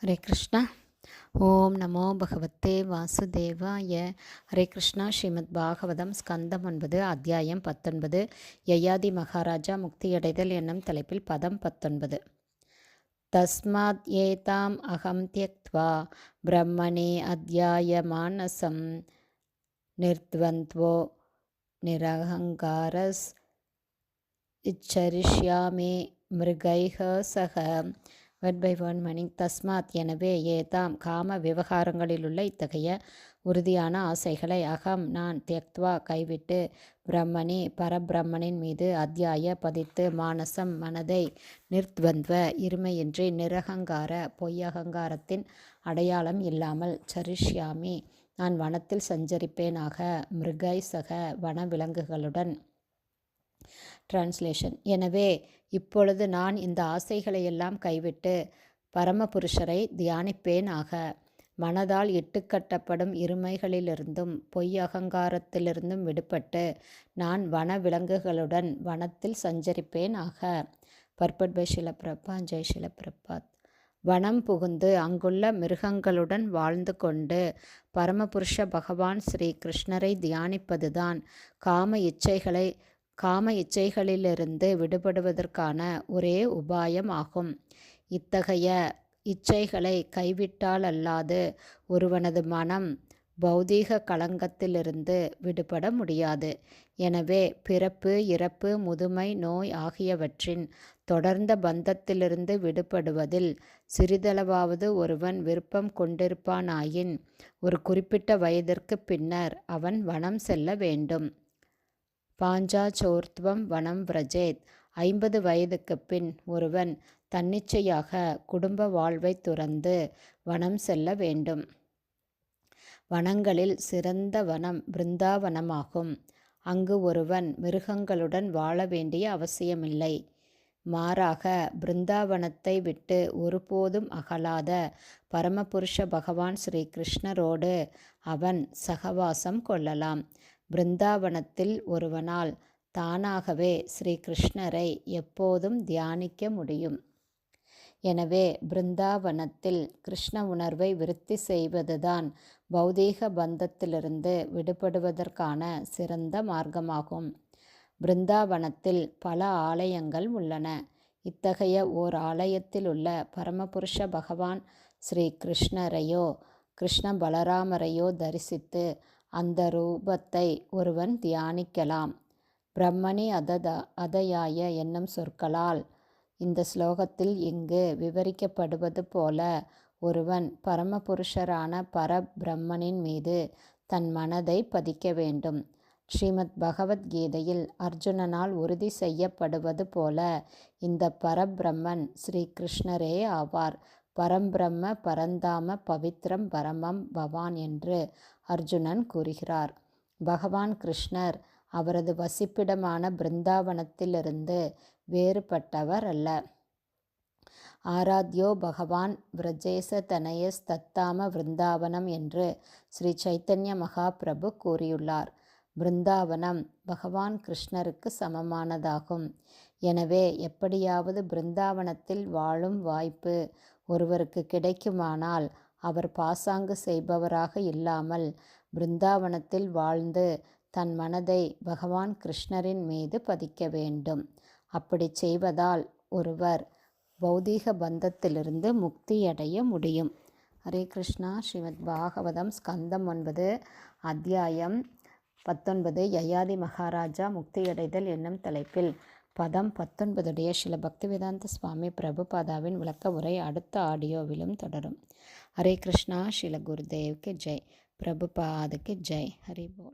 ஹரே கிருஷ்ணா. ஓம் நமோ பகவத்தே வாசுதேவாய. ஹரே கிருஷ்ணா. ஸ்ரீமத் பாகவதம் ஸ்கந்தம் 9 அத்தியாயம் 19 யயாதி மகாராஜா முக்தியடைதல் என்னும் தலைப்பில் பதம் 19. தஸ்மாத் ஏதாம் அகம் த்யக்த்வா பிரம்மணே அத்யாய மானசம் நிர்த்வந்த்வோ நிரஹங்காரஸ் இச்சரிஷ்யாமே மிருகைஹ சக. Word by word meaning. தஸ்மாத் எனவே, ஏதாம் காம விவகாரங்களிலுள்ள இத்தகைய உறுதியான ஆசைகளை அகம் நான் தியக்த்வா கைவிட்டு பிரம்மணி பரபிரம்மனின் மீது அத்தியாய பதித்து மானசம் மனதை நிர்த்வந்த்வ இருமையின்றி நிரகங்கார பொய்யகங்காரத்தின் அடையாளம் இல்லாமல் சரிஷ்யாமி நான் வனத்தில் சஞ்சரிப்பேனாக மிருகை சக வன விலங்குகளுடன். டிரான்ஸ்லேஷன். எனவே இப்பொழுது நான் இந்த ஆசைகளையெல்லாம் கைவிட்டு பரமபுருஷரை தியானிப்பேன் ஆக. மனதால் இட்டுக்கட்டப்படும் இருமைகளிலிருந்தும் பொய் அகங்காரத்திலிருந்தும் விடுபட்டு நான் வன விலங்குகளுடன் வனத்தில் சஞ்சரிப்பேன் ஆக. பர்பட் பை ஷில பிரபாத். ஜெய் ஷில பிரபாத். வனம் புகுந்து அங்குள்ள மிருகங்களுடன் வாழ்ந்து கொண்டு பரமபுருஷ பகவான் ஸ்ரீ கிருஷ்ணரை தியானிப்பதுதான் காம இச்சைகளிலிருந்து விடுபடுவதற்கான ஒரே உபாயம் ஆகும். இத்தகைய இச்சைகளை கைவிட்டாலல்லாது ஒருவனது மனம் பௌதீக களங்கத்திலிருந்து விடுபட முடியாது. எனவே பிறப்பு இறப்பு முதுமை நோய் ஆகியவற்றின் தொடர்ந்த பந்தத்திலிருந்து விடுபடுவதில் சிறிதளவாவது ஒருவன் விருப்பம் கொண்டிருப்பானாயின் ஒரு குறிப்பிட்ட வயதிற்கு பின்னர் அவன் வனம் செல்ல வேண்டும். பாஞ்சாச்சோர்த்வம் வனம் விரஜேத். 50 வயதுக்கு பின் ஒருவன் தன்னிச்சையாக குடும்ப வாழ்வை துறந்து வனம் செல்ல வேண்டும். வனங்களில் சிறந்த வனம் பிருந்தாவனமாகும். அங்கு ஒருவன் மிருகங்களுடன் வாழ வேண்டிய அவசியமில்லை. மாறாக பிருந்தாவனத்தை விட்டு ஒருபோதும் அகலாத பரமபுருஷ பகவான் ஸ்ரீ கிருஷ்ணரோடு அவன் சகவாசம் கொள்ளலாம். பிருந்தாவனத்தில் ஒருவனால் தானாகவே ஸ்ரீ கிருஷ்ணரை எப்போதும் தியானிக்க முடியும். எனவே பிருந்தாவனத்தில் கிருஷ்ண உணர்வை விருத்தி செய்வதுதான் பௌதீக பந்தத்திலிருந்து விடுபடுவதற்கான சிறந்த மார்க்கமாகும். பிருந்தாவனத்தில் பல ஆலயங்கள் உள்ளன. இத்தகைய ஓர் ஆலயத்தில் உள்ள பரமபுருஷ பகவான் ஸ்ரீ கிருஷ்ணரையோ கிருஷ்ண பலராமரையோ தரிசித்து அந்த ரூபத்தை ஒருவன் தியானிக்கலாம். பிரம்மணி அதயாய என்னும் சொற்களால் இந்த ஸ்லோகத்தில் இங்கு விவரிக்கப்படுவது போல ஒருவன் பரமபுருஷரான பரபிரம்மனின் மீது தன் மனதை பதிக்க வேண்டும். ஸ்ரீமத் பகவத்கீதையில் அர்ஜுனனால் உறுதி செய்யப்படுவது போல இந்த பரபிரம்மன் ஸ்ரீ கிருஷ்ணரே ஆவார். பரம்பிரம்ம பரந்தாம பவித்ரம் பரமம் பவான் என்று அர்ஜுனன் கூறுகிறார். பகவான் கிருஷ்ணர் அவரது வசிப்பிடமான பிருந்தாவனத்திலிருந்து வேறுபட்டவர் அல்ல. ஆராத்யோ பகவான் விரஜேச தனயஸ் தத்தாம விருந்தாவனம் என்று ஸ்ரீ சைத்தன்ய மகாபிரபு கூறியுள்ளார். பிருந்தாவனம் பகவான் கிருஷ்ணருக்கு சமமானதாகும். எனவே எப்படியாவது பிருந்தாவனத்தில் வாழும் வாய்ப்பு ஒருவருக்கு கிடைக்குமானால் அவர் பாசாங்கு செய்பவராக இல்லாமல் பிருந்தாவனத்தில் வாழ்ந்து தன் மனதை பகவான் கிருஷ்ணரின் மீது பதிக்க வேண்டும். அப்படி செய்வதால் ஒருவர் பௌதீக பந்தத்திலிருந்து முக்தியடைய முடியும். ஹரே கிருஷ்ணா. ஸ்ரீமத் பாகவதம் ஸ்கந்தம் 9 அத்தியாயம் 19 யயாதி மகாராஜா முக்தியடைதல் என்னும் தலைப்பில் பதம் 19 ஸ்ரீல பக்திவேதாந்த சுவாமி பிரபுபாதாவின் விளக்க உரை அடுத்த ஆடியோவிலும் தொடரும். ஹரே கிருஷ்ணா. ஸ்ரீல குருதேவ்க்கு ஜெய். பிரபுபாதுக்கு ஜெய். ஹரி போல்.